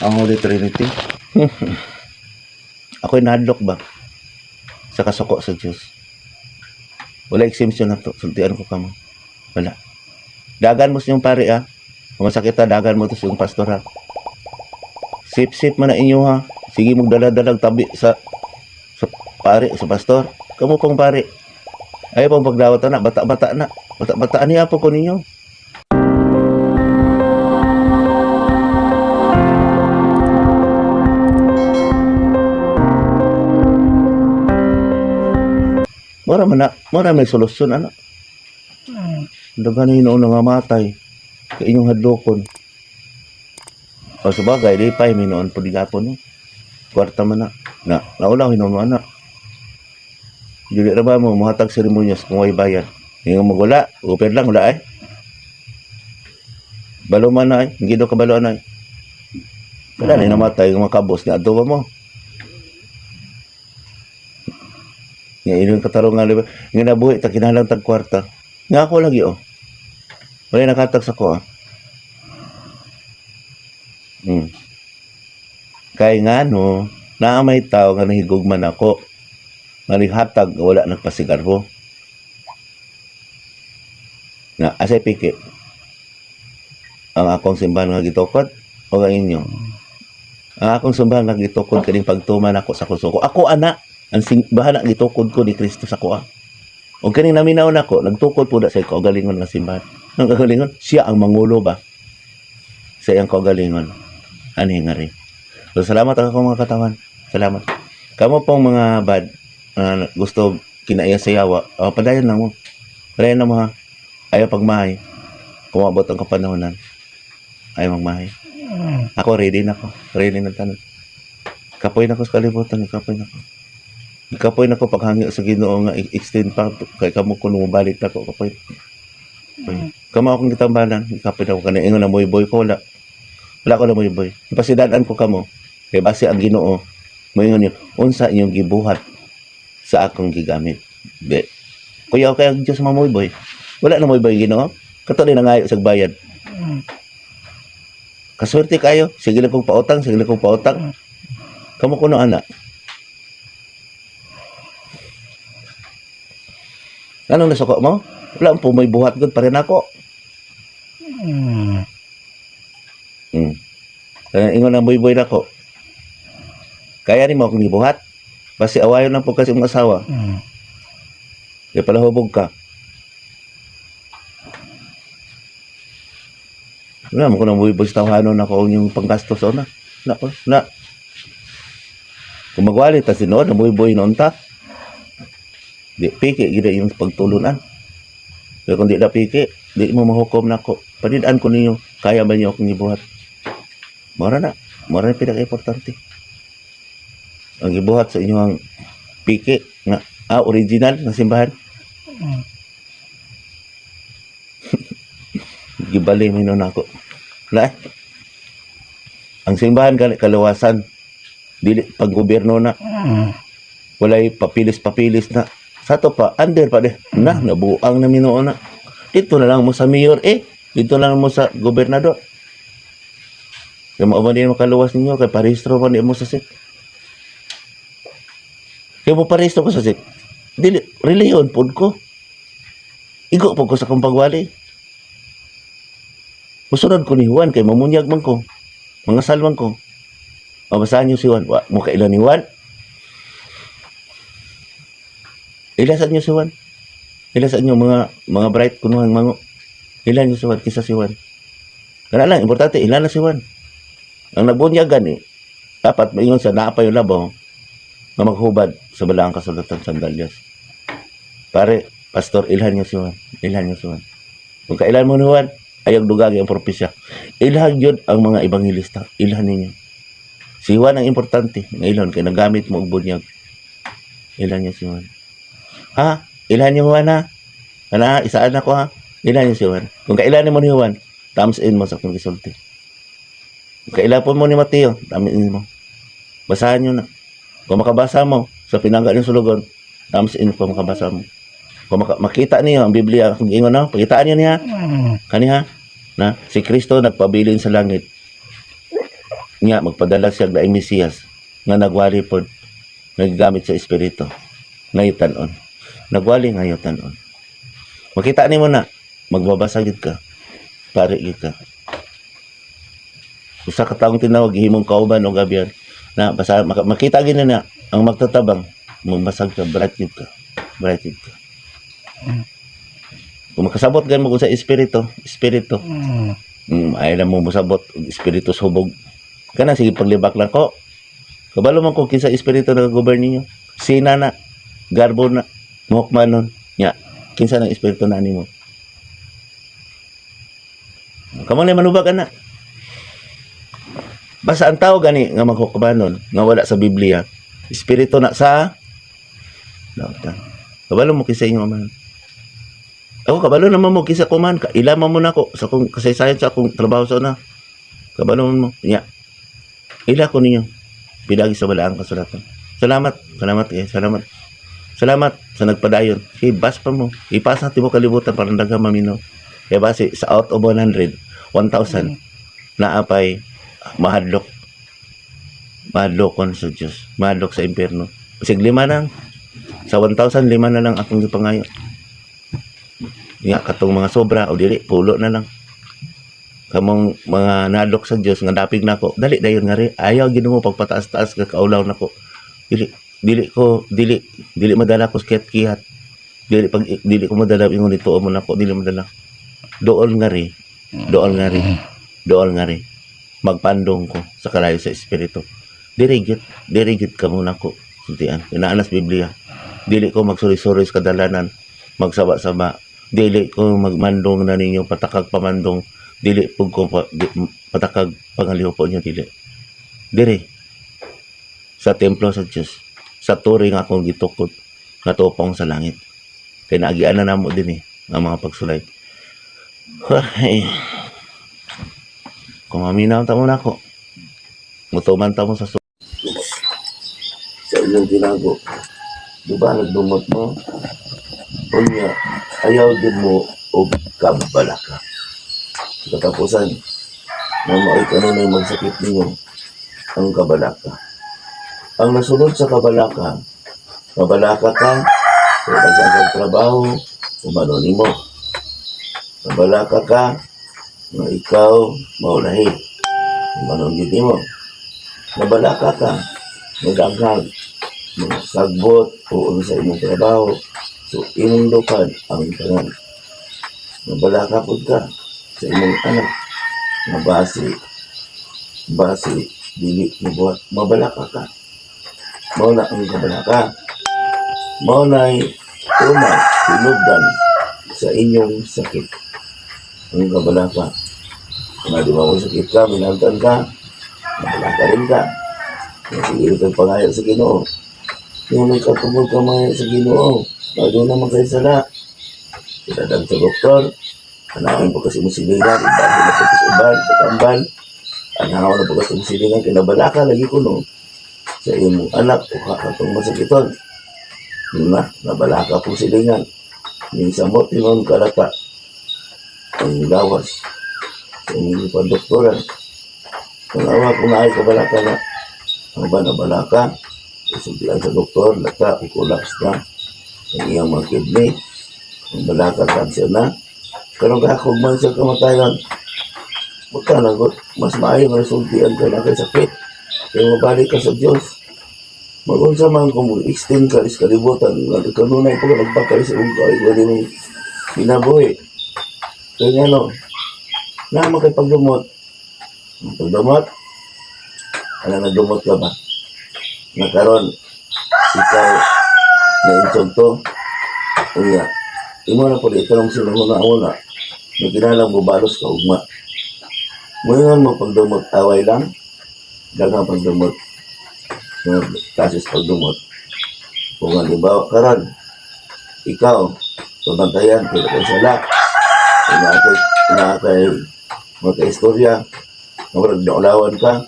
ang Holy Trinity. Ako'y nadlok ba sa kasuko sa Diyos? Wala exemption na to. Sultian ko kamo. Wala. Dagan mo siyang pare Kung masakit dagan mo to siyang pastor ha. Sip-sip man na inyo ha. Sige mong dala-dalag tabi sa pare, sa pastor. Kamu pong pare. Ayaw pong pagdawat na. Bata-bata na. Bata-bata niya po ko ninyo. Mura may solusyon ano. Dagan hinoon nga matay ka inyong hadlokon. O sabagay di pa hinoon po di gapon kwarta man na naulaw hinoon na. Dili ra ba mo mahatag seremonyas kung way bayad. Yung magwala, uper lang wala Balo man na hindi do kabalo na Wala na namatay yung mga kabos ni adto ba mo. Nga inyong katarungan, nga nabuhi, ta kinahalang tag kwarta. Nga ako lagi, Wala nakatag sa ko, Kaya nga, naamay tao nga nahigugman ako. Nalihatag, wala nagpasigarbo. Nga, asay piki. Ang akong simbahan nga gitukod, o ang inyo. Ang akong simbahan nga gitukod, kaning pagtuman ako sa kusuko. Ako, anak. Ang simbahan na gitukod ko ni Kristo sa kuha. O kaning naminaw na ko, nagtukod po na sa kaugalingon ng simbahan. Ang kaugalingon, siya ang mangulo ba? Sa iyang kaugalingon. Ani nga rin. So, salamat ako mga katawan. Salamat. Kamu pong mga bad, gusto kinaiya sa yawa, padayon na mo. Padayon na mo ha. Ayaw pagmahay. Kumabot ang kapanahonan. Ayaw magmahay. Ako, ready na ko. Ready na tanong. Kapoy na ko sa kalibutan. Kapoy na ko. Kapoy na ko paghangi sa Ginoo nga extend pa kay kamo kuno mobalik na ko kapoy. Kamo akong gitambalan, kapoy na ko kanang ingon na moy-boy ko wala. Wala ko na moy-boy. Pasidaan ko kamo kay base ang Ginoo moingon niyo unsa inyong gibuhat sa akong gigamit. Be. Kuya kay ang Dios mamoy-boy. Wala na moy-boy Ginoo. Kato din nangayo sa bayad. Kaswerte kayo, sige lang kong pautang, sige lang kong pautang. Kamo kuno ana. Anong nasuko mo? Wala po, may buhat gud pa rin ako. Kaya ingon na boy na ko. Kaya ni mo akong gibuhat. Basi awayon lang po kasi mong asawa. Kaya pala hubog ka. Wala mo ko na buhay sa tawahanon ako yung panggastos o na. Na. Kung magwali, tas sinood, na buhay noon ta. Di piki gida yung pagtulunan. Pero kung di na piki, di mo mahukom na ko. Panidaan ko ninyo, kaya ba niyo akong ibuhat? Mara na pinaka-importante. Ang ibuhat sa inyo ang piki nga original na simbahan. Gibali mo na ako. Wala Ang simbahan kalawasan, dili pag gobyerno na. Walay papilis-papilis na. Sa to pa, under pa de. Nabuang na minuo na. Dito na lang mo sa mayor, dito lang mo sa gobernador. Kaya mauma din makaluwas ninyo, kaya parehistro pa mo sa SIC. Kaya mo parehistro ko sa SIC. Dili, reliyon po ko. Igo po ko sa kong pagwali. Musunod ko ni Juan, kaya mamunyag man ko. Mga salman ko. Mabasahan niyo si Juan. Mukha ilan ni Juan. Ilasan nyo si Juan. Ilasan nyo mga bright kunuhang mango. Ilan nyo si Juan kisa si Juan. Kaya lang, importante, ilan na si Juan. Ang nagbunyagan dapat maingon sa naapa yung labaw na maghubad sa balaang kasulatan sandalias. Pare, pastor, ilhan nyo si Juan. Ilhan nyo si Juan. Kung kailan mo ni Juan, ayag dugagi ang propesya. Ilhan yun ang mga ebangelista. Ilhan ninyo. Si Juan ang importante. Ngayon, kaya nagamit mo ang bunyag. Ilhan nyo si Juan. Ha? Ilan yung Juan ha? Ana, isaan ako ha? Ilan yung si Juan? Kung kailan mo ni Juan, thumbs in mo sa kong gisulti. Kung kailan po mo ni Mateo, thumbs in mo. Basahan nyo na. Kung makabasa mo sa pinangga ng sulugon, thumbs in kung makabasa mo. Kung makita niyo ang Biblia, kung ingon na, pakitaan niyo niya. Kaniha, na si Kristo nagpabilin sa langit. Nga magpadala siya daing Mesiyas nga nagwali pod nagagamit sa espiritu. Ngayutanon. Nagwali ngayutanon. Makita nimo na magbabasa gid ka. Pare gid ka. Usa ka taong tinawag himong kauban o gabiyan na basa makita gid na ang magtatabang magbasag ka bright gid ka. Bright gid ka. Kung makasabot gan mo sa espiritu. Ay na mo masabot espiritu subog. Kana sige paglibak lang ko. Kabalo man ko kinsa espiritu nagagoberno ninyo. Sina na, garbo na, muhokmanon. Nya, kinsa nang espiritu na nimo. Kamo na manubag ana. Basta ang tao gani nga maghukmanon nga wala sa Biblia. Espiritu na sa dautan. Kabalo mo kinsa inyo man. Ako kabalo naman mo kinsa ko man. Ilama mo na ko sa kung kasaysayan sa akong trabaho sa una. Kabalo mo. Nya. Ila ko ninyo. Pinagi sa balaang kasulatan. Salamat sa nagpadayon. Bas pa mo. Ipasa natin mo kalibutan para daga mamino. Kaya base sa out of 100, 1,000 na apay mahadlok. Mahadlokon sa Diyos. Mahadlok sa impyerno. Kasi 5 lang. Sa 1,000, 5 na lang akong ipangayo. Nga katong mga sobra o dili, pulo na lang. Kamong mga nadlok sa Dios nga dapig nako dali dayon nga ri ayaw Ginoo pagpataas-taas ka kaulaw nako dili madala ko kiyat-kiyat dili ko madala ingon dito mo nako dili madala dool nga ri magpandong ko sa kalayo sa espiritu dirigit ka mo nako suntian inaanas Biblia dili ko magsuri-suri sa kadalanan magsaba-saba dili ko magmandong na ninyo patakag pamandong dili pug ko patakag pangaliho po niyo dili sa templo sa Dios sa turing akong gitukod nga tupong sa langit kay naagian na namo din ang mga pagsulay ay kung maminaw ta mo nako mutuman ta mo sa inyong tinago diba nagdumot mo unya ayaw din mo og kabalaka katapusan na maikanon ay magsakit ninyo ang kabalaka. Ang nasunod sa kabalaka ka, kung ang trabaho, umano nimo. Kabalaka ka, na ikaw maulahi, umano nimo. Kabalaka ka, magdaghag, magsagbot, o sa imong trabaho, so imong lupad ang tangan. Kabalaka po ka, sa imong anak na base dili mo buhat mabalaka ka mao na ang kabalaka mao na'y tunay tinugdan sa inyong sakit ang kabalaka kung di mo sakit ka minaltan ka mabalaka rin ka sige ka pangayo sa Ginoo yung may katubog ka mga sa Ginoo bago naman kayo sala kailangan sa doktor anahan po kasi musilingan, bago na po kasi uban, patambal. Anahan na po kasi musilingan, kinabalaka lagi ko no. Sa iyong anak, o kakatong masakiton. Nabalaka po silingan. Minsan mo, tinon kalata. Ang lawas. Sa inyong pandoktoran. Kung awa kung naay kabalaka na, ang ba nabalaka, isuntian sa doktor, lata, i-collapse na. Ang iyang mga kidney, ang balaka, cancer na. Karong kakog man sa kamatayan, magkanagot, mas maayo nga sultian ka na kay sakit. Kaya mabalik ka sa Diyos. Mag-unsa man kung mag-extend ka is kalibutan. Kanunay po ka nagpakay sa ungkay. Wali mong pinabuhi. Kaya nga no, naman kay pagdumot. Pagdumot, nagdumot ka ba? Nakaroon, ikaw na-insog to. Kaya, imo na po dito ng sinuna-una. May kinalang bubalos ka ugma. Ngayon mo pagdumot, away lang. Dagang pagdumot. Kasis pagdumot. Kung halimbawa karan, ikaw, pabantayan, kaya kayo sala. Kaya magka-istorya. Marag naulawan ka.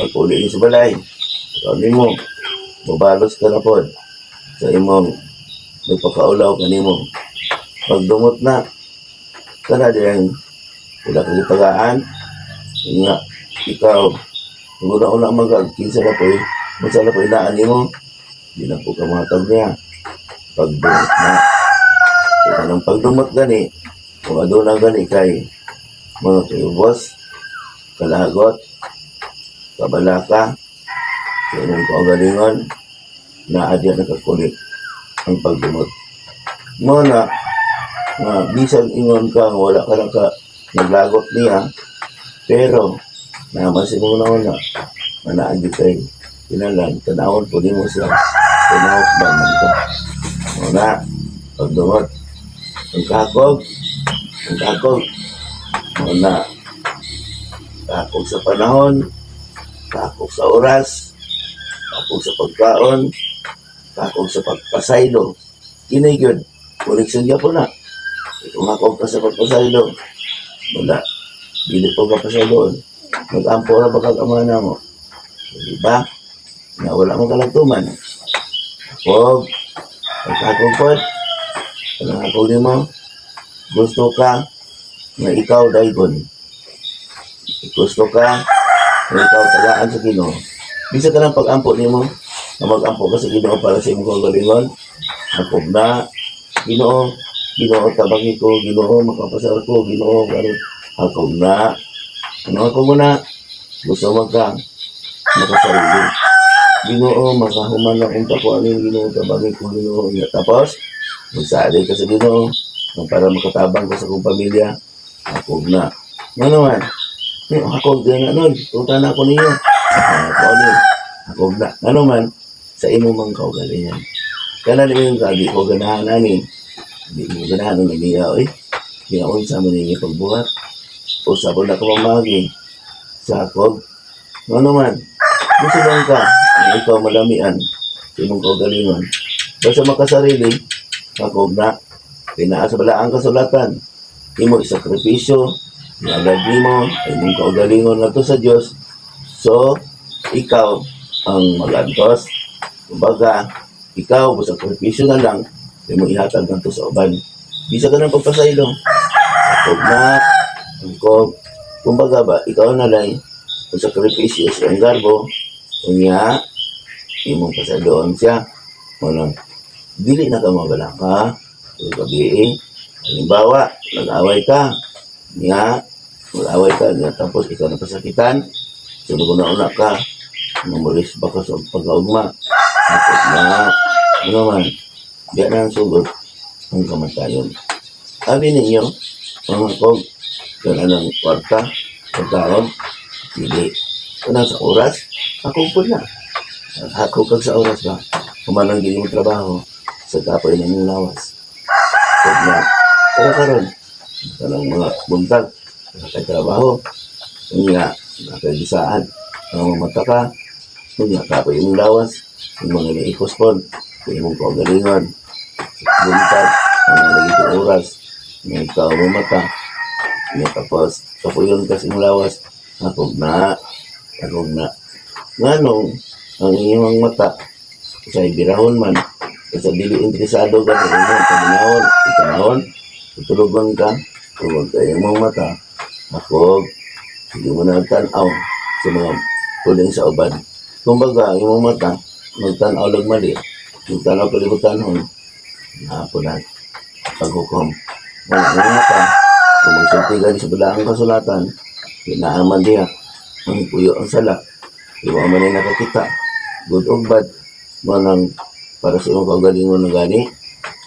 Pag-uli niyo sa balay. Pag-uli mo, bubalos ka na po. Sa imong may pagkaulaw ka nimo. Pagdumot na, kana din wala kang itagaan nga ikaw, kung una-una kinsa na po eh, masa na po inaan mo, di na po kamatag niya. Pagdumot na. Kaya ng pagdumot gani, kung aduna gani kay mga kaibos, kalagot, kabalaka, sa inyong kaugalingon, na adya nakakulit ang pagdumot. Muna, nga bisan ingon ka, wala ka lang ka naglagot niya, pero namasin mo na una, manaagi kay tinalan, tanawon po din mo siya, tinawot ba man ka. Muna, pagdumot, ang kakog, muna, kakog sa panahon, kakog sa oras, kakog sa pagkaon, kakog sa pagpasaylo. Kinigod, koneksyon niya po na. Kung kakog ka sa pagpasaylo, wala, dili po ka pasayloon. Mag-ampo na pagkakamana mo. Diba? Na wala mong kalagtuman. Kakog, pagkakog po, pagkakog ni mo, gusto ka na ikaw daygon. Gusto ka na ikaw tagaan sa Ginoo. Bisa ka lang pag-ampo ni mo, na mag-ampo ka sa Ginoo para sa imong kagalingon. Akog na, Ginoo, tabangi ko, Ginoo, makapasar ko, Ginoo, ganun. Akog na, ako na, gusto makasarili. Ginoo, makahuman na kung takuan yung Ginoo, tabangi ko, Ginoo. Tapos, magsali ka sa Ginoo, para makatabang ka sa kong pamilya. Akog na. Ano naman? Akog din na nun. Tuta na ako ninyo. Akog na. Ano man? Sa imo mang kaugalingan. Kaya na yung kagi ko ganahan namin. Hindi mo ganahan ng naniya. Ginaon sa mo ninyo pagbuhat. Usa po na kamamagi. Sa akog. Ano naman? Gusto lang ka. Ikaw malamian. Sa imong kaugalingan. Basta makasarili. Akog na. Pinaasa balaan kasulatan. Imo isakripisyo, ialagi mo, ay mong kaugalingon na to sa Diyos. So, ikaw ang magantos. Kumbaga, ikaw, sakripisyo na lang, ay mo ihatag na to sa uban. Bisa ka ng pagpasaylo. Akog na, kumbaga ba, ikaw na lang, ang sakripisyo sa ang garbo, kunya, imong pasayloon siya. Walang, dili na ka mabalang ka, gabi, halimbawa, nag-away ka, tapos ikaw na pasakitan, sunod na una ka, mamulis ba ka sa pagkaugma, tapos na, ano man, diyan na ang sugod, ang kamatayon. Sabi ninyo, mga kog, kung anong kwarta, pagkaon, hindi, kung sa oras, ako po na. Ako kag sa oras ba, kumanang gini mo trabaho, sa kapoy na yung lawas. Kung na, pero karon, kanang mga buntag, nakakatrabaho, kung nga, nakakagisaan, ang mga mata ka, kung nga, kapoy yung lawas, yung mga naipospon, kung yung kaugalingon, buntag, ang nagiging oras, may ikaw mo mata, may tapos, kapoyon kasi yung lawas, akog na, nganong, ang inyong mata, sa ibirahon man, sa dili interesado ka sa inyong panahon, tutulugan ka, tulog ka yung mga mata, akog, hindi mo na tanaw sa mga tuling sa uban. Kumbaga, yung mga mata, magtanaw lang mali, yung tanaw palibutanhon, po na, paghukom. Mga mata, kung magsultigan sa balaang kasulatan, pinaaman diya, ang puyo ang sala, iwa man ay nakakita, good or bad, manang para sa iyong kaugalingon na gani,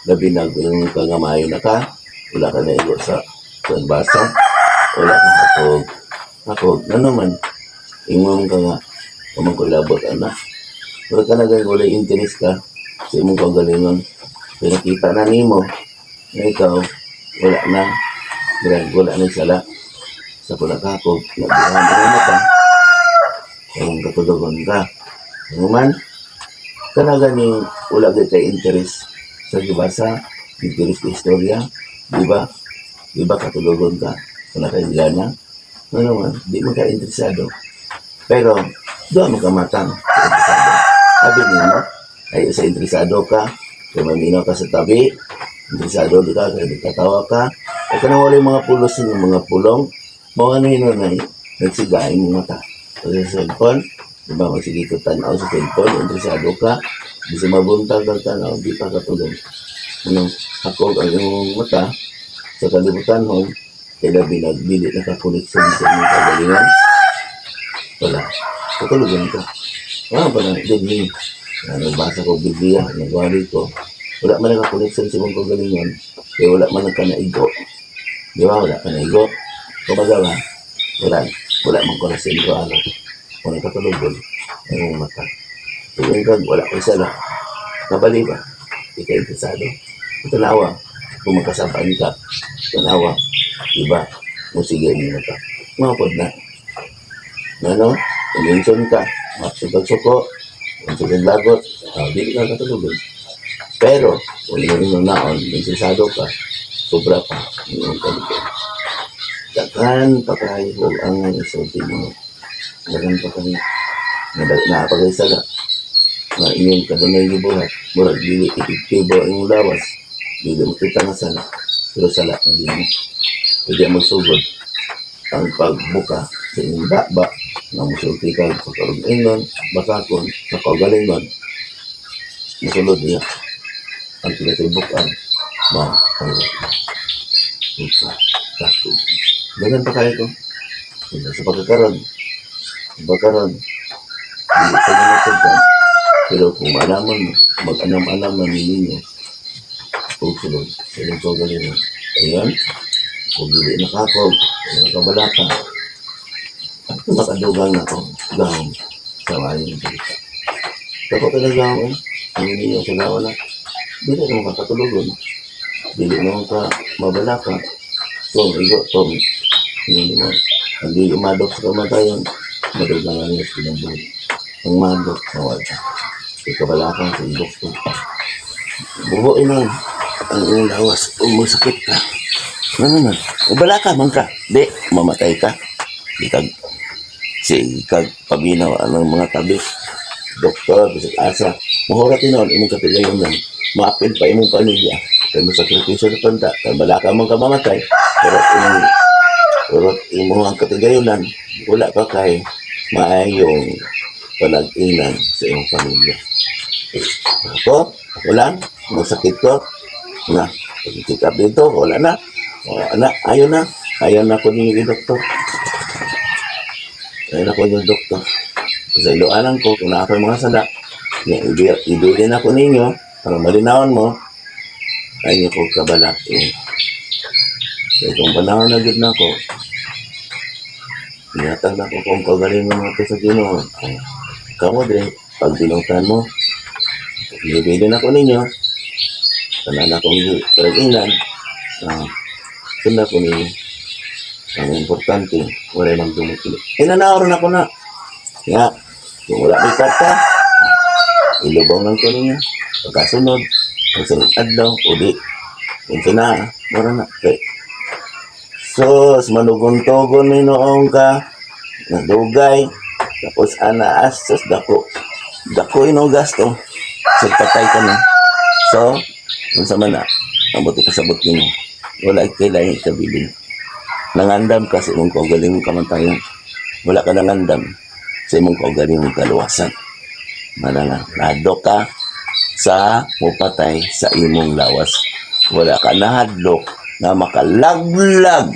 labi na yung kangamayo na ka, wala ka na igo sa basa, wala ka hakog, na naman, imong ka nga, kamang kulabot, anak. Wala ka na gani, wala interest ka sa imong kaugalingon, pinakita na nimo, na ikaw, wala na sala, sa kulakakog, nabihan na mata, kayong katulogon ka. Naman, kanaga ni wala kay interest sa gibasa, interest sa istorya, di ba? Di ba katulogon ka? Wala kay gana? No naman, di mo ka interesado. Pero, doon mo ka matang sa interesado. Sabi niyo, ay sa interesado ka, kung maminaw ka sa tabi, interesado di ka, kaya nagkatawa ka, at kanang wala yung mga pulos yung mga pulong, mga hinunay, nagsigay mo mata. Pag sa cellphone, di ba, magsige ka tanaw sa cellphone, interesado ka, di sa mabuntag ang tanaw, di pa katulog. Ano, ako ang iyong mata, sa kalibutan ho, kaya binagbili na kakoneksyon sa inyong kagalingan, wala, katulugan ka. Pala, din nagbasa ko Biblia, nagwari ko, wala man nakakoneksyon sa inyong kagalingan, kaya wala man nagkanaigo. Di ba, wala ka naigo. Kumbaga ba, wala man koneksyon ko, ano, kung nakatulugan, ang iyong mata. So, yung kag, wala ko isa lang, nabali ba? Ika interesado. Tanawa, kung magkasabaan ka, tanawa, iba, musige mo na ka. Mapod na. Ano? Kuminson ka, maksudag suko, maksudag lagot, di ka katulogin. Pero, kung yung naon, nagsisado ka, sobra pa, yung kalugin. Dakan pa kayo ang isulti mo. Dakan pa kayo. Nakapag-isa ka. Na inyong kadunay ni buhat. Murag, dili ipiktibo ang lawas. Dili mo kita nga sana. Pero sala na din mo. Pwede magsugod ang pagbuka sa inyong bakba na musulti ka pagkarong-ingon, bakakon, nakagalingon. Musulod niya ang pinatibukan. Buka, takot. Ganyan pa kayo ko. Sa pagkakaroon. Pagkakaroon. Hindi pa naman ka. Pero kung malaman mo, mag-anam-anam na ninyo, kung sulod, sa inyong kagalingon. Ayan. Kung dili nakakog, nakabalaka, makadugang na ko, gawin sa maayong salita. Dapat talaga ako, hindi niyo sa gawa na, dili naman ka katulugon, dili naman ka mabalaka, tong, hindi mo, hindi umadok sa kamatayan, madugang ang yes, pinambuhay. Ang madok, nawala. Ikabalaka sa ibok ko. Bubuin mo, ang iyong lawas, umusakit ka. Ano? Bala ka, man ka. Di, mamatay ka. Ikag pabinaw ang mga tabi. Doktor, bisag asa. Mahurat yun, imong kapilayon lang. Maapil pa imong pamilya. Kaya mo sakripisyo na tanda. Kaya bala ka man ka mamatay. Pero imong ang katigayonan, wala ka kay maayong panag-inan sa imong pamilya. Ako lang, masakit ko. Na, pag-check up dito, wala na. Ayaw na ko ninyo doktor. Ayaw na ko ninyo doktor. Sa iluanan ko, kung na ako yung mga sada, ibigin ako ninyo, para malinawan mo, ayaw ko kabalak. Kaya kung panahon na gid na ako, inatag na ko kung kagaling mo ito sa Ginoo. Kamu din, pag binungtan mo, ibigin ako ninyo, tanan akong pag-inan, sunda ko ninyo. Ang importante, wala nang dumikili. Nanawar ako na. Kaya, kung wala may kata, ilubang lang ko ninyo. Pagkasunod, ang sunod adlaw, uli. Kung na, mara na. Okay. So, manugon-togon ni noong ka, nadugay, tapos anaastos, dako inong gasto, so patay ka na. So, kung sa mana, mabuti ka sabot nyo. Wala kailangan ikabilin. Nangandam ka sa imong kaugaling kamantayan. Wala ka nangandam sa imong kaugaling kaluwasan. Manana, nahadlok ka sa mupatay sa imong lawas. Wala ka nahadlok na makalaglag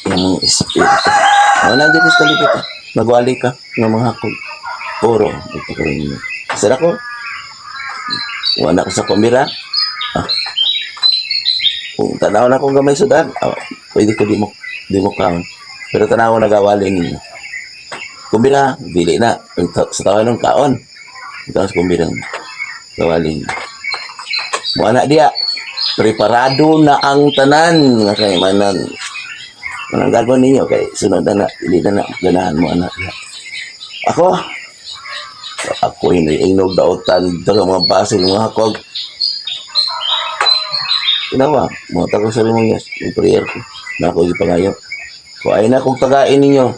sa imong espiritu. Wala din sa kalipit ka. Nagwali ka ng mga hakol. Puro. Ito ka rin yun. Sara ko. Wala ko sa kumira. Kung tanaw na akong gamay sudan, pwede ko di mo kaon. Pero tanaw nagawali ninyo. Kumbira, dili na. Sa tawa ng kaon. Ito sa kumbirang gawali ninyo. Mga diya, preparado na ang tanan. Nga kay manan. Manang gagawin ninyo kay sunod na hindi na ganahan mo anak. Ako hindi inog dautan ito mga basil mga hakog. Kinawa, mga tago sa limang yes, yung prayer ko, na ako ipangayo. Kung ayaw na kong tagain ninyo,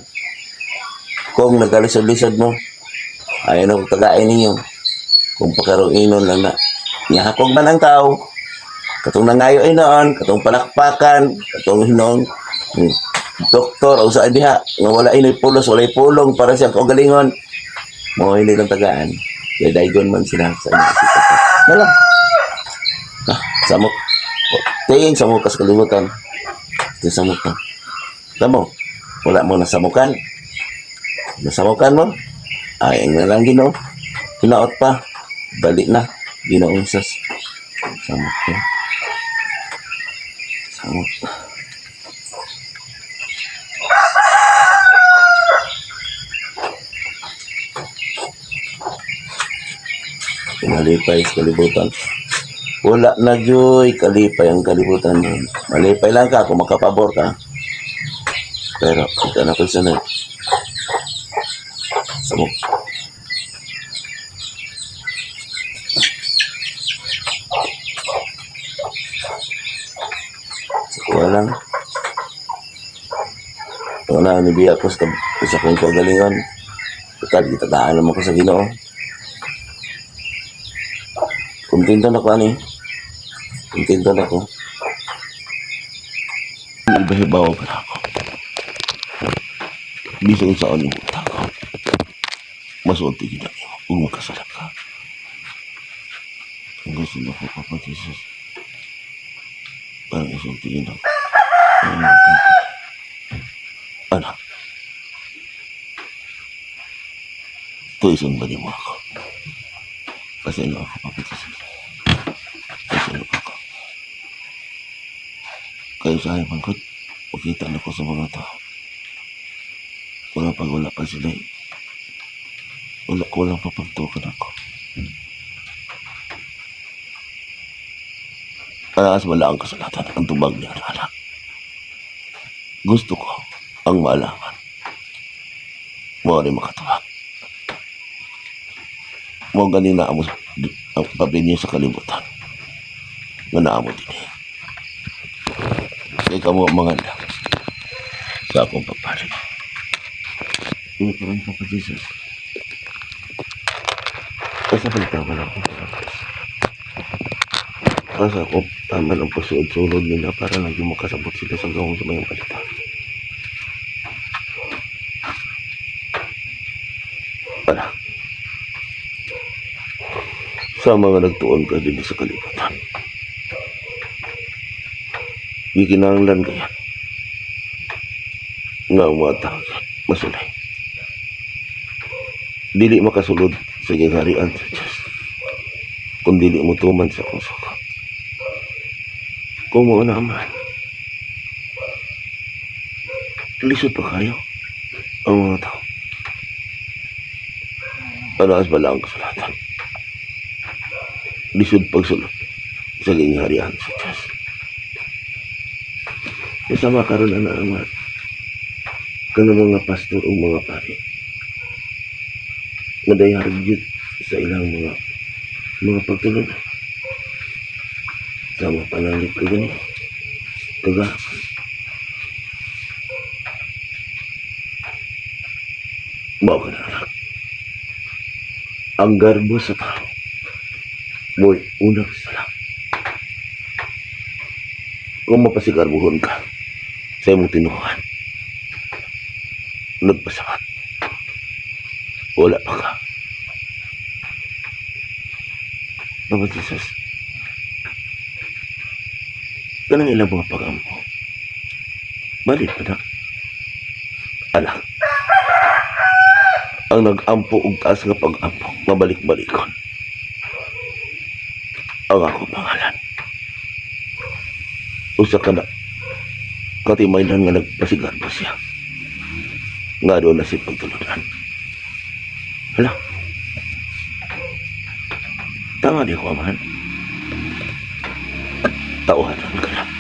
kung nagkalisod-lisod mo, ayaw na kong tagain ninyo, kung pakarong inon lang na, nihakog man ang tao, katong nangayo inoon, katong palakpakan, katong hinon, doktor o sa diha nga wala ini pulos wala pulong para siya kaugalingon mo hindi lang tagaan kaya daygon man sila sa inyo wala samok tingin samok kas kalimutan ito samok ka tamo wala mo nasamukan mo ay ang lang Ginoo hinaot pa balik na Ginoong sas samok ka samok Malipay sa kalibutan. Wala na joy, kalipay ang kalibutan mo. Malipay lang ka kung makapabor ka. Pero, ikaw na personal. Samok. Walang. Wala, nibiya ko sa kong kagalingan. Total, itataan naman ko sa Ginoo. Kontento na ko, ani. Kontento na ko. Ibahibaw ka na ako. Bisang saan yung buta ko. Masunti kita mo kung makasala ka. Ang gusto na ko, Papa Jesus. Parang isuntiin ako. Anak. Tuisun ba di mo ako? Paseno ako, Papa Jesus. Paseno ako. Kayo sa aking pangkot, makita na ko sa mga tao. Wala pag wala pa sila eh. Walang papagtukan ako. Paraas wala ang kasalatan ang tubag niya anak. Gusto ko ang malaman. Mo rin makatawag. Mo ganina amo ang papinyo sa kalibutan. Nga naamo din eh. Kaya mo mga lang sa akong papalit. Hindi ko rin Papa Jesus. Asa pagtaman ako. Asa ako tama ng pasuod-sulod nila para naging makasabot sila sa gawang sa mayang palita. Para sa mga nagtuon ka din sa kalibutan. Gikinahanglan kaya nga ang mga tao masulay. Dili makasulod sa giharian sa Diyos kung dili mo tuman sa puso ko. Kung mo naman lisod pa kayo ang mga tao. Paraas ba lang ang kasulatan? Lisod pagsulod sa giharian sa Diyos. Kasama karon na naman kanang mga pastor o mga pari nadayar jud sa ilang mga pagtulog sama pananglit ko gani kagahapon bawa ka na anak ang garbo sa tao mo'y unang salam kung mapasigarbuhon ka sa imong tinuhan nagpasawat wala pa ka Papa Jesus kanang ilang mga pagampo balik pa na anak ang nag-ampo og taas nga pag-ampo mabalik-balikon ang ako pangalan usa ka na katimaynan nga nagpasigarbo siya nga doon na si pagtulunan hala tama di ko amahan tauhanan ka lang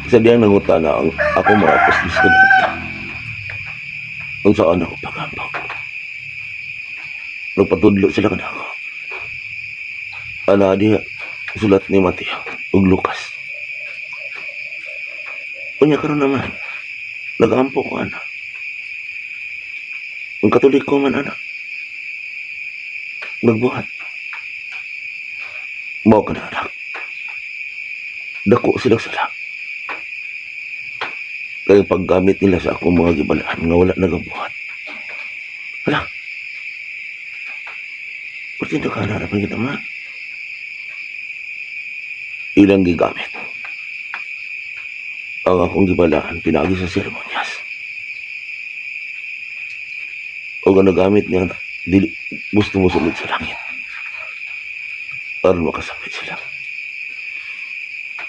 sa diyang nangutana ang ako mga apostles ko na kung saan ako pagambang nagpatudlo sila ka na ako ana diya sulat ni Mateo ug Lucas unya karon naman nag-ampo ko ana ang katoliko man ana nagbuhat mao ka na anak dako sila Kaya paggamit nila sa akong mga gibalaan nga wala nagabuhat. Wala. Pati nakaharap ang kita, ma. Ilang gigamit. Ang akong gibalaan, pinagi sa seremonyas. O nga nagamit niya, dili, gusto mo sulod sa langit. Para makasabit sila.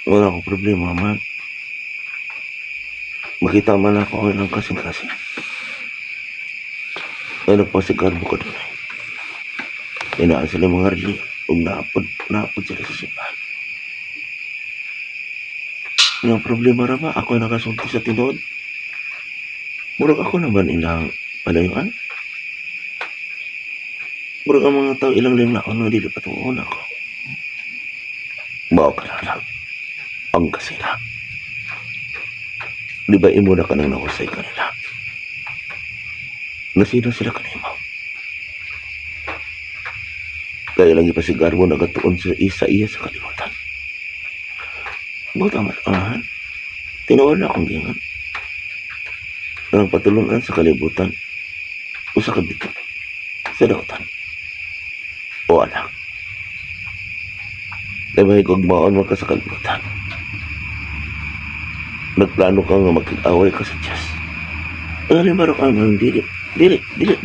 Wala akong problema, man. Makita man ako ang ilang kasing-kasing. Ay nagpasigar mo ka doon. Inaan sila mga rili. Kung naapod sila sa simbahan. Yung problema ra ba? Ako nakasulti sa tinod. Murag ako naman ilang palayuan. Murag ang mga tao ilang linglaon na dili patuon ako. Mao ka lang. Ang kasila. Di ba imo na ka nang nahusay kanila? Nasino sila kanimo? Kaya lang ipasigar mo nagatuon sa isa iya sa kalimutan. Ba't ang matamahan? Tinuon na akong gingan. Ang patulunan sa kalibutan o sa kabitin, sa dautan. O anak. Kaya may gugmaon mo ka sa kalibutan. Nagplano ka nga makikaway ka sa Diyos. Ang halimbawa ka nga, dili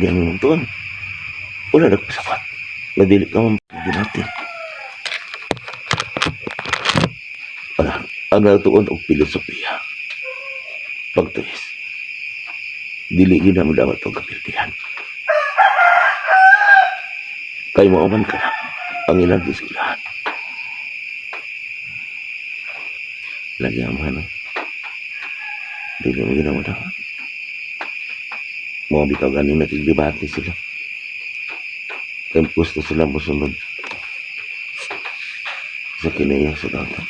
ang muntuan. Wala nagpasapat. Nadili ka mamagin natin. Ang natuon og filosofiya. Pagtulis. Dili gina mo dapat o kapiltihan. Kaya mo aman ka na ang ilang disulahan. Lagi ang mga dili mo gina mo dapat. Mga bitaw ganing nakigbibati sila. Kaya gusto sila musunod sa kinaya sa dautan.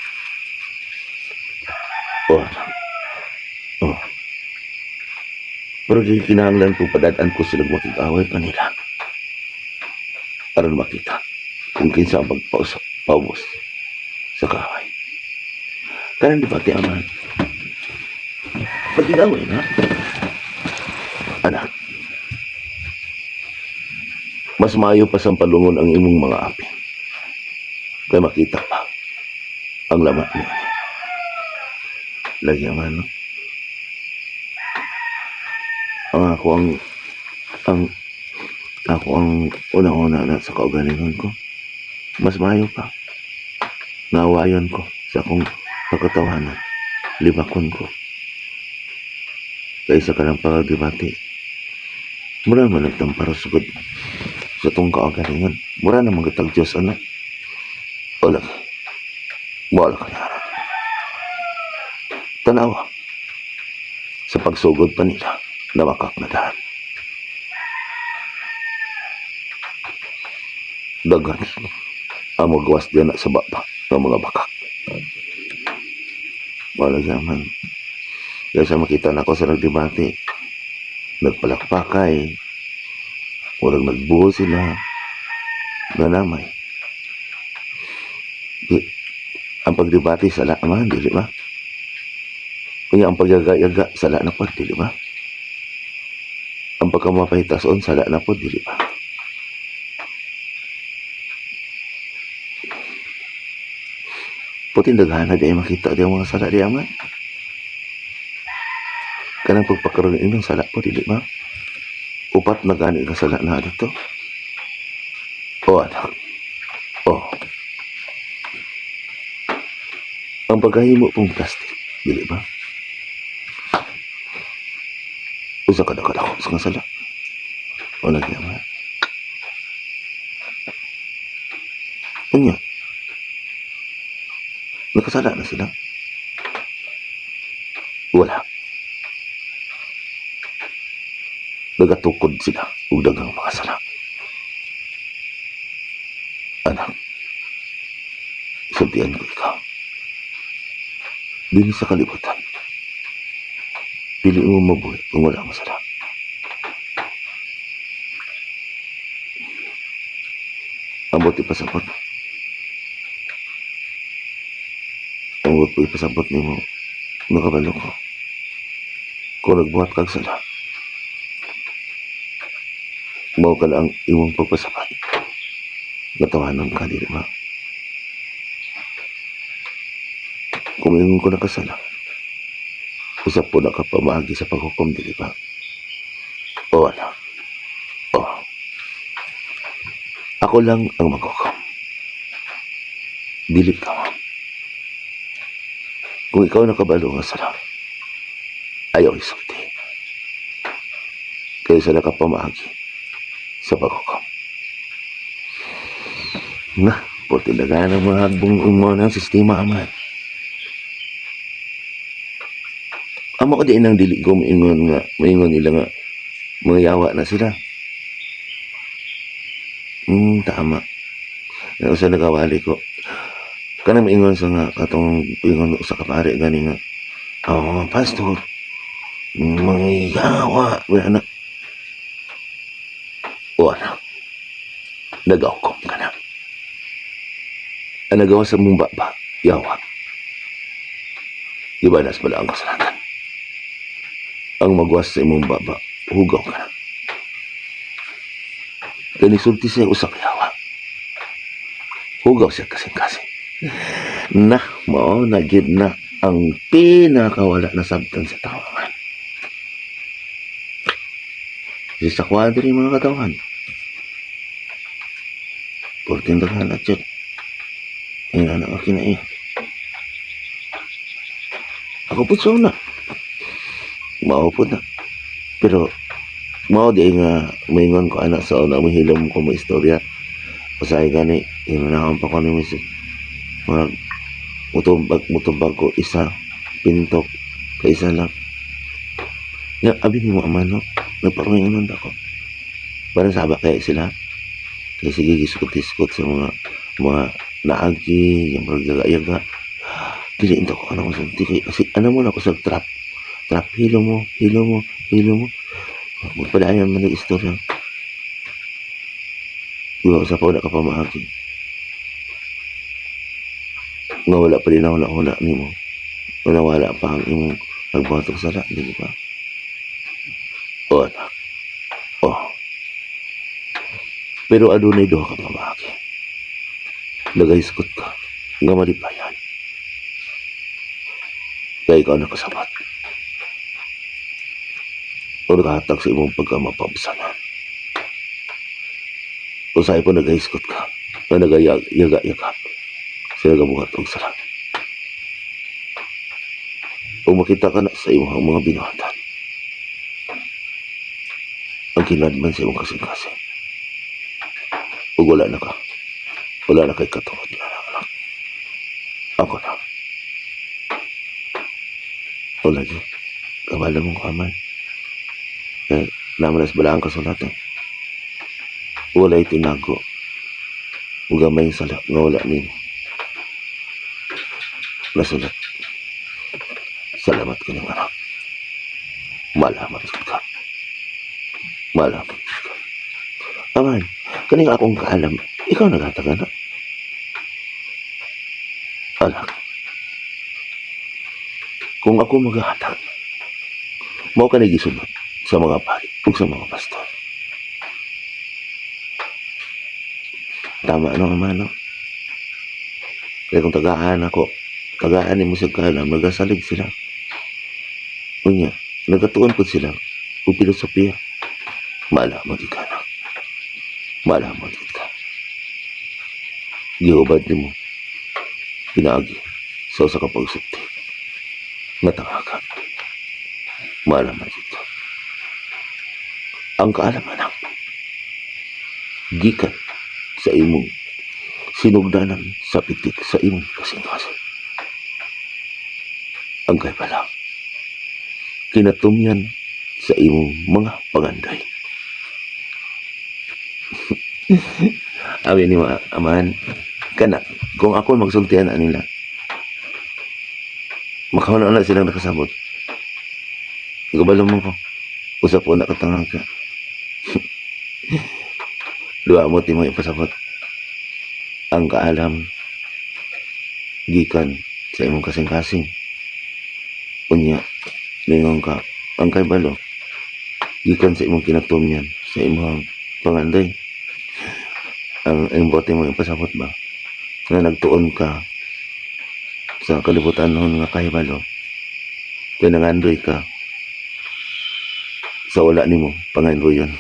Pero di kinahanglan po padadaan ko silang makikaway kanila. Para makita kung kinsa ang pagpaubos sa kaway. Kanan di pati aman. Pag-igaway na. Anak. Mas maayo pa sa palungon ang imong mga apin. Kaya makita pa ang lamat niya. Lagi naman, no? Ako ang unang-una na sa kaugalingon ko. Mas maayo pa. Nawayon ko sa akong pagkatawanan. Limakon ko. Kaysa ka ng pagdibati. Mura man nagtampara sugod sa itong kaugalingon. Mura na magkatag Diyos, ano? O lagi. Wala ka na harap. Tanawa. Sa pagsugod pa nila, namakak na daan. Dagan. Ang magawas din sa baba ng mga bakak. Wala yaman. Kaya sa makita na ako sa nagdibati, nagpalakpakay, walang nagbuho sila, nanamay. Ang pagdibati sala naman, dili ba? Kaya ang pagyaga-yaga sala na po, dili ba? Ang pagkamapahitason sala na po, dili ba? Puting daghana di ay makita di ang mga sala di aman. Kanang pagpakaroon ng sala po, dili ba? Upat na gani ka sala na dito. O anak. O. Ang paghahimo pong plastic, dili ba? Usa ka nakadako sa sala. O nagyaman. Unya. Nakasala na sila. Wala. Nagatukod sila ug daghang makasala. Anak. Sultian ko ikaw. Dili sa kalibutan. Pili mo mabuhay kung wala masala. Ambot ipasabot. Ambot po ipasabot ni mo. Nakabalo ko. Kung nagbuhat kag sala, mao ka na ang imong pagpasapat. Natawanan ka, di ba? Kung ingon ko nakasala, usap po na kapamagi sa paghukom, di ba? O ano? O, ako lang ang maghukom. Dili ka, ma'am. Kung ikaw nakabalo nga sala, ayaw isulti. Kaya sa nakapamagi sa paghukom. Na, puti na nga ng mga hagbong mo ng sistema, aman. Amo ko din ang dili ko maingon nila nga, mga yawa na sila. Tama. Sa nagawali ko. Kanang maingon sa nga, katong ingon sa kapare, gani nga, pastor, mga yawa, wala na. O anak, nag-aukom ka na. Ang nagawa sa mong baba, yawa. Ibanas pala ang kasalanan. Ang magwas sa imong baba, hugaw ka na. Kanisulti siya usak yawa. Hugaw siya kasing-kasing. Na, mao na gyud na ang pinakawala na sabtan sa tawangan. Sa kwadri mga katawan. Portin daghan at yun. Ina na ako na eh. Ako po na. Mao po na. Pero, mao di nga maingon ko anak sa una, mahilom ko mo istorya. Pasay gani, inunahan pa ko ni Mrs. Marag, mutubag ko isa, pintok, kaisa lang. Ya, abi ni mo aman, no? Nagparuhingan ako. Parang sabak kaya sila. Kaya sige, giskot-iskot sa mga naagi, yung mga yaga-yaga. Dili ko ano ko sa kasi ano mo na ako sa trap. Trap, hilo mo. Magpadayan man ng istorya. Iwa sa pa, wala ka pa maagi. Nga wala pa rin hula ni mo. Wala pa ang imong nagbatok sala, di ba? O anak. O. Pero adunay doha ka pa maagi. Nagaiskot ka. Nga malipayan. Kaya ikaw nakasabat. O nakahatag sa imong pagkamapabsanan. O sa'yo po nagaiskot ka. Na nagayaga-yaga. Sila gabuhat og sala. O makita ka na sa imong mga binuhatan. Ang kinadman sa imong kasing-kasing. O wala na ka. Wala na kay katungod na anak. Ako na. O lagi. Kabala mong kaman. Naman nas balaan kasulatan. Wala'y tinago. Ugamay sala nga wala nimo. Nasulat. Salamat ka ng anak. Malamat ka. Aman, kaning akong kaalam, ikaw naghatag na. Anak, kung ako maghatag, mao ka nagisunod sa mga pari ug sa mga pastor. Tama no naman, no? Kaya kung tagaan ni mo sa kalam, nagasalig sila. Unya, nagatuon po sila o filosofiya. Malamag ka na. Malamag ka. Gihubad ni mo. Pinaagi sa usa ka pagsukti. Matanga ka. Malamag ka. Ang kaalaman ang gikan sa imong sinugdanan sa pitik sa imong kasing-kasing. Ang kay pala, kinatumyan sa imong mga panganday. Awi ni aman, kana, kung ako magsultihan na nila, makahuna na silang nakasabot. Gabalo mo ko, usap po nakatangang ka. Dua mo mo ipasabot. Ang kaalam, gikan sa imong kasing-kasing. Unya, ningon ka, ang kahibalo gikan sa imong kinatumyan sa imong pangandoy. Ang imbote mo ipasabot ba na nagtuon ka sa kalibutan noon nga kahibalo kaya nangandoy ka sa wala nimo pangandoyon.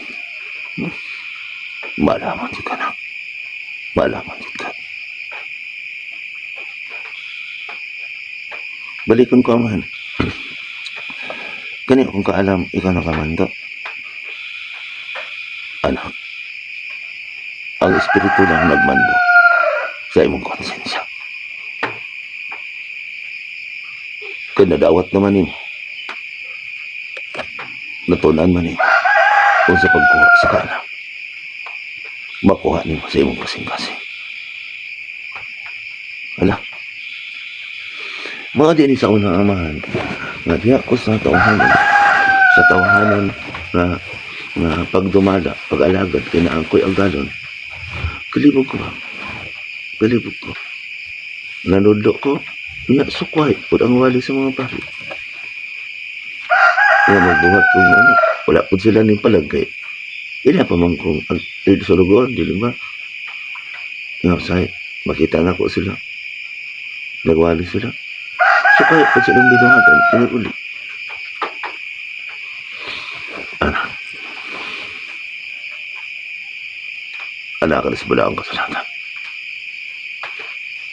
Malaman jud ka na. Malaman jud ka. Balikon ko man. Kani kung kaalam ikaw nakamando. Anak, ang espiritu lang nagmando sa imong konsensya. Kaya nadawat naman nimo. Natunan man nimo kung sa pagkuha sa kana. Makuha nimo sa imong kasing-kasing. Ala, mga din sa unang amahan nga diya ko sa tawahanan na pagdumala, pag-alagad kinaangkoy ang galon. Kalibog ko. Nanudlo ko, niya sukway, pud ang wali sa mga pari. Nga magbuhat kong anak, wala po sila ning palagay. Ina pa man kong sa lugon, di ba? Nga say, makita na ko sila. Nagwali sila. Sukway, pud silang binuhatan, ini uli. Anak ka na sa balaang kasalanan.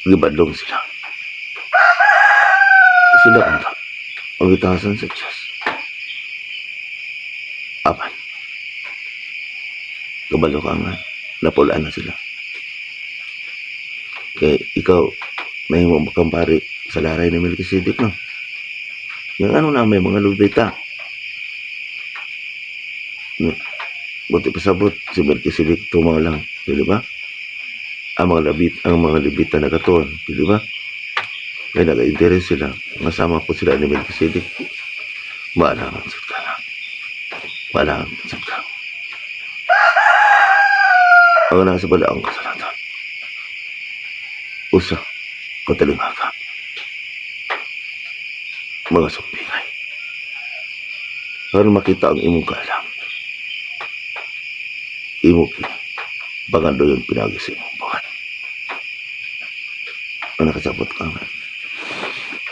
Gibadlong sila. Sila ang itahasan sa Diyos. Apan. Kabalo ka nga. Napulaan na sila. Kaya ikaw, may makampari sa laray ni Melchizedek, no? Yung ano na, may mga lubita. Buti pasabot si Melchizedek tumaw lang, di ba? Ang mga libita na katuon, di ba? Kaya nag-interes sila, masama po sila ni Melchizedek. Maalaman sud ka lang. Maalaman sud ka. Ang nasa balaang kasalanan. Usa, katalingaga. Mga sumpingay. Para makita ang imong kaalam. Imo pagando yung pinagi sa imong buhat. Ang nakasabot ka nga.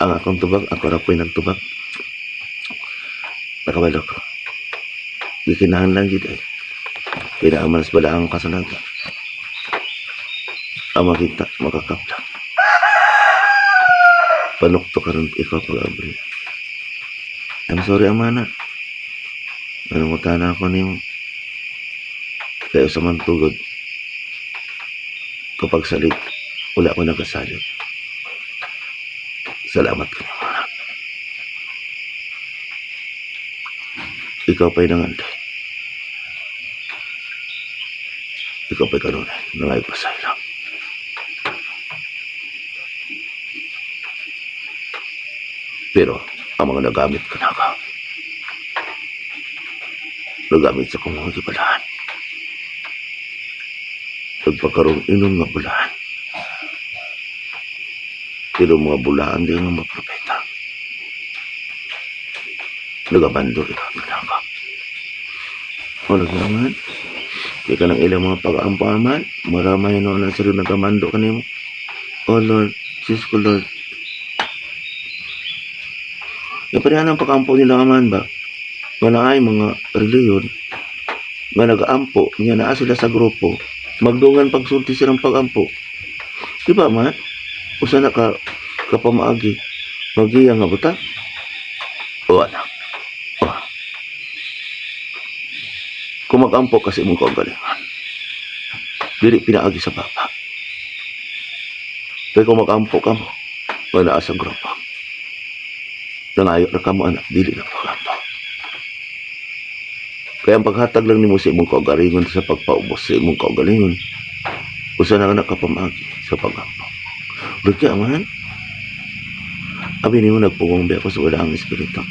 Ang akong tubag, ako rapoy nagtubag. Nakabalo ko. Gikinahan lang gid ay. Pinaaman sa balaang kasalanan. Ang makita, makakapla. Panukto ka rin ikaw pag-abri. I'm sorry, amana. Nanungutan ako niyo. Kaya sa mantugod, kapag salit, wala ako nagkasalit. Salamat ka niyo, anak. Ikaw pa'y nanganday. Ikaw pa'y kanunay, nangaypasay lang. Pero, ang mga nagamit ka na ka, nagamit sa kong mga kibalahan. Nagpakaroon inom nga bulahan. Pero mga bulahan din ang mapropeta. Nagabando ikaw ka na ka. Wala ka naman. Di ka ng ilang mga pag-aampaman. Maramay na na sila nagamando ka nimo. Oh Lord, Jesus ko Lord. Yung parihan ang pag-ampo nila aman ba? Wala ay mga reliyon nga nag-aampo. Nga naa sila sa grupo. Magdungan pagsulti silang pag-ampo. Di ba man? Usa na ka kapamaagi. Magiyang nga buta? O anak. O. Kung mag-ampo kasi mong kaugalingan. Dili pinaagi sa papa. Pero kung mag-ampo ka mo, wala sa grupo. Nangayo na ka mo anak, dili na pag-ampo. Kaya ang paghatag lang ni mo sa imong kaugalingon sa pagpaubos sa imong kaugalingon, usa na ka nakapamagi sa pag-ampo. Lugya man, abi ni mo nagpugong biya ko sa walang espiritu.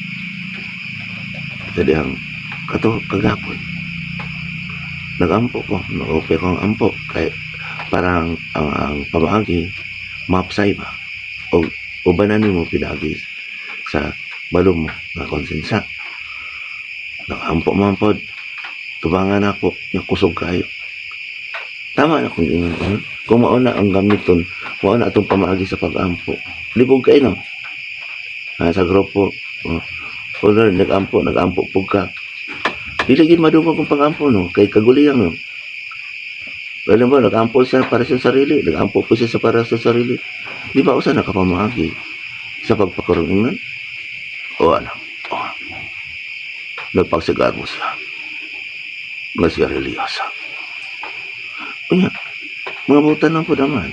Jadi ang kato kagapon. Nag-ampo ko, nag-ope ko ang ampo. Kaya parang ang pamagi, mapsay ba? O banan mo pinagi sa balong mo na konsensya. Nakaampo man pod. Tubangan ako, yung kusog kayo. Tama na kung ingon. Kung mauna ang gamiton, mauna atong pamaagi sa pag-ampo. Libog kayo, no? Sa grupo, kung nag-ampo po ka. Diligid madungog kung pag-ampo, no? Kay kaguliyang, no? Alam mo, nag-ampo siya para sa sarili. Nag-ampo po siya para sa sarili. Di ba usa nakapamaagi sa pagpakarungan? O ano? O, nagpagsigar mo siya. Nga siya religyosa. Kanya, mga butan lang po naman.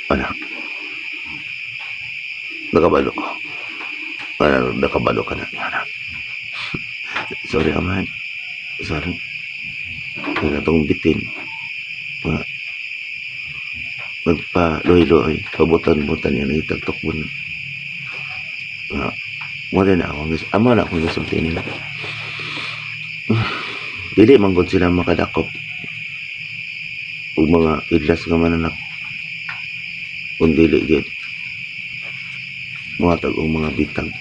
Ano? Nakabalo ko. Ano, nakabalo ka na. Ano? Sorry, aman. Sorry. Kaya itong bitin. Nagpa-loy-loy. Pabutan-butan yan. Itagtok mo na. Wala na ako. Ama na akong nasulti nila. Dili manggod sila makadakop ug mga idlas nga mananak kung dili gid mga tag mga bitag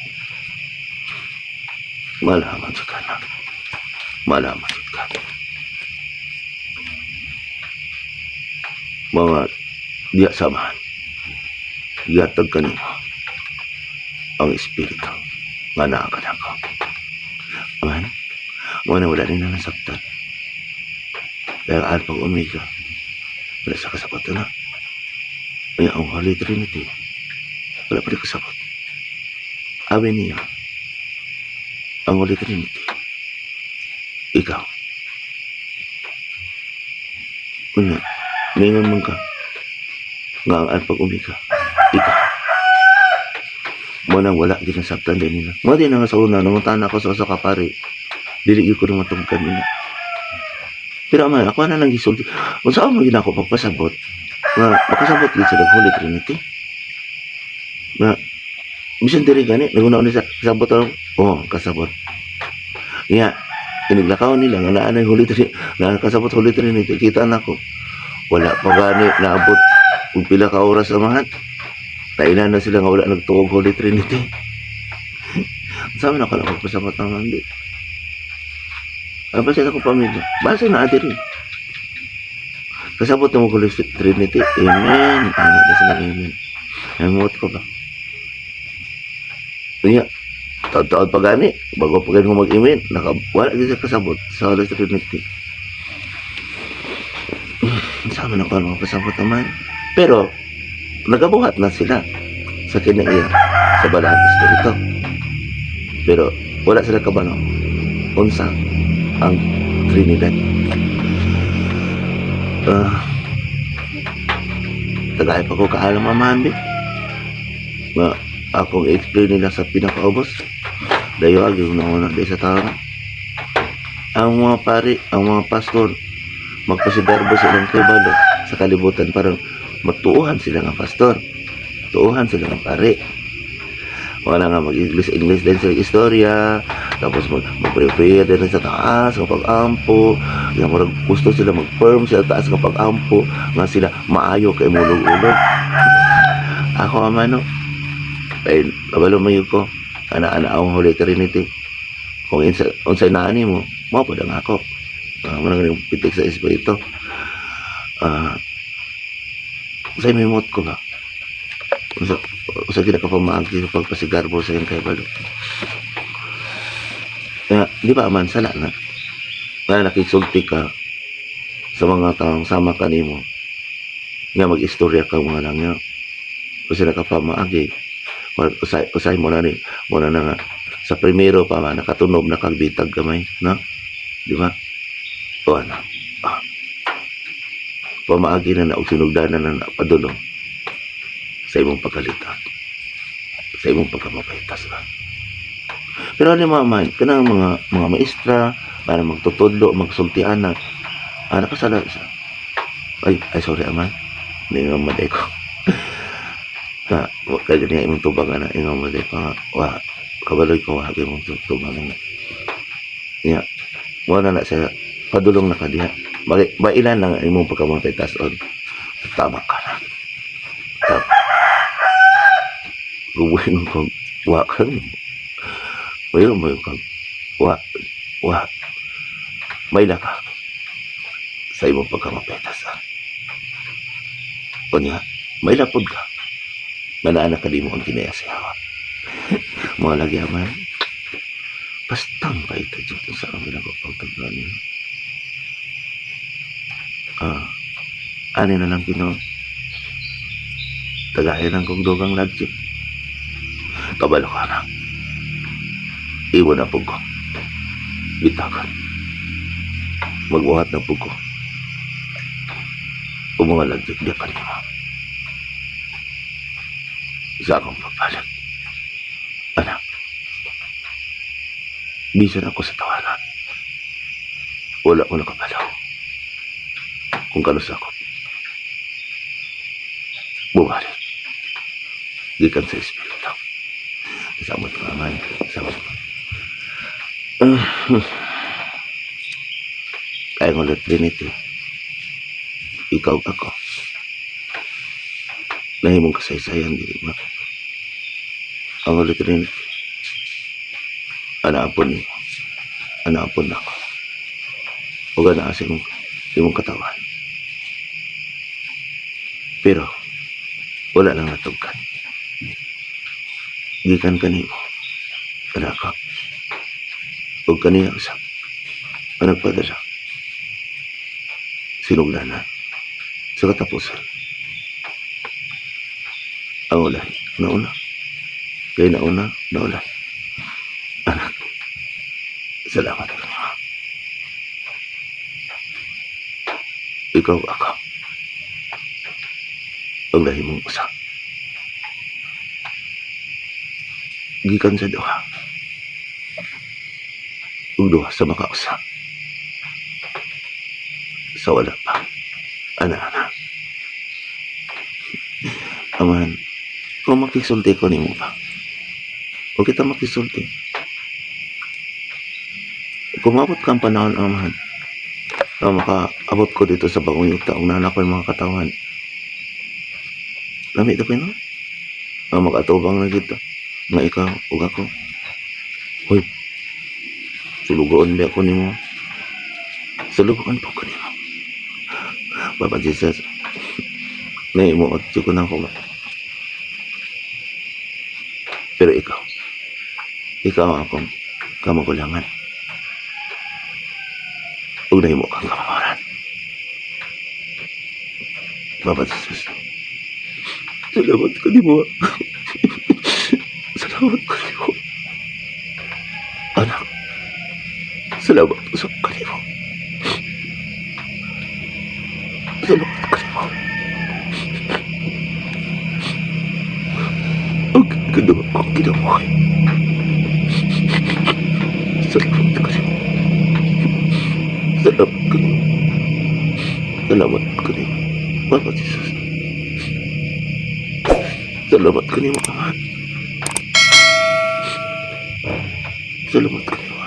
malaman sa kana malaman sa kana mga diya samahan yatag kanimo ang espiritu nga naa kanako aman wala rin na nasaktan. Kaya alpag omega. Wala sa kasabot na. Kaya ang Holy Trinity. Wala pa rin kasabot. Amin niya. Ang Holy Trinity. Ikaw. Una, ningon man ka. Nga ang alpag omega. Ikaw. Muna wala ginasabtan din nila. Mga din nga sa una. Namuntahan ako sa kapari. Dili ko na matungkan nila. Pero man, ako na lang gisulti. Kung saan mo ako pagpasabot, na makasabot din sa Holy Trinity. Na, bisan diri gani, nagunaon sa kasabot ako. Oo, kasabot. Nga, iniglakaw nila, nga naan Holy Trinity, na kasabot Holy Trinity, kita na ko. Wala pa gani, naabot, kung pila ka oras samahan. Tainan na sila nga wala nagtuog Holy Trinity. Saan mo na ako pagpasabot ng mandi? Apa sa akong pamilya? Basta na ati rin. Kasabot na mo Holy Trinity. Amen. Amen. Namot ko ba? Kaya, taon-taon pa gani. Bago pa gani mo mag-amen. Wala din sa kasabot sa Holy Trinity. Sama na ko ang kasabot naman. Pero, nagabuhat na sila sa kinaiya sa balang espiritu. Pero, wala sila kabalo. Unsa ang Trinidad. Tagay pa ko kaalam amahan, nga akong explain nila sa pinakaubos. Dayo agi una di sa tao. Ang mga pari, ang mga pastor, magpasigarbo silang tribalo sa kalibutan para matuuhan sila ng pastor. Tuuhan sila ng pari. Wala nga mag-English din sa istorya, tapos mag-prepare din sa taas ng pag-ampo, nga marag gusto sila mag-firm sa taas ng pag-ampo, nga sila maayo kay mulog-ulog. Ako amano, kay kabalo mayo ko, ana-ana ang Holy Trinity. Kung unsay naani mo, mao pa lang ako. Manang pitik sa espiritu. Say may mot ko ba? Usa gina ka pamagi sa pagpasigarbo sa iyang kaibalo. Kaya, di ba man, sala na. Kaya nakisulti ka sa mga taong sama ka nimo nga mag-istorya ka mga lang nga. Kasi nakapamaagi. Usay mo na ni, mo na nga. Sa primero pa man, nakatunob na kagbitag kamay, no? Di ba? O ano? Pamaagi na og sinugdanan na napadulong sa imong pagkalitan, sa imong pagkamapaitas na. Pero ano mga man, kanang mga maestra, para magtutudlo, magsultian na, nakasala sa, ay sorry aman, hindi nga maday ko. Kaya ganyan imong tubangan na, imong maday pa nga, kabaloy ko, hagi mong tubangan na. Yeah, wala na sa padulong na kadiha. Bailan lang imong pagkamapaitas on. Tama ka na. Gubuhin kong wakan Mayroon mo yung wa, wa, may laka sa imong pagkamapetas, ha? O niya, may lapod ka. Manaanak ka di mo ang kinayasihawa. Mga lagyaman, bastang pa ito dito sa amin ako pagtaglan. Ani na lang Pinoy. Tagahin ang kong dugang lagkip. Kabalo ka na. Iwan na po ko. Bitakan. Magbuhat na po ko. Mga lagkip di pa niyo. Sa akong papalag. Anak. Bisan ako sa tawanan. Wala ko nakabalaw. Kung kanus ako. Bumalik. Gikan sa espiritu. Samot ka naman. Samot ka. Kaya ng Lord Trinity. Ikaw ako. Nahimong kasaysayan, dili ba? Ang Lord Trinity. Anaapon niyo. Anaapon ako. Huwag na sa imong katawan. Pero, wala lang natugkan. Gikan kanimo. Anak huwag kaniya usap. Ang nagpadala. Sinugdanan. Sa katapusan. Ang ulay. Nauna. Kaya nauna. Naulay. Anak. Salamat kanimo. Ikaw ako. Ang lahi mong usap. Gikan sa duha. Ug duha sa makausap. Sa wala pa. Ana-ana. Aman, kung makisulti ko nimo pa. O kita makisulti. Kung mabot kang panahon, amahan, na makaabot ko dito sa bagong yuta, ang nana ko yung mga katawan. Lamit na no? Na makatubang na kita. Nga ikaw, huwag ako. Hoy, sulugoon ba ako ni mo? Sulugoon po ko ni mo. Papa Jesus, naimuot ko na ako. Pero ikaw ang akong kamagulangan. Huwag na mo kang kamawaran. Papa Jesus, salamat ka di mo. Salamat ka di mo. Anak, salamat ka di mo. Salamat ka di mo. Ang ginawa ko, ginawa ko. Salamat ka di mo. Salamat ka di mo. Salamat ka di mo. Papa Jesus. Salamat ka ni mo, Aman. Salamat ka ni mo.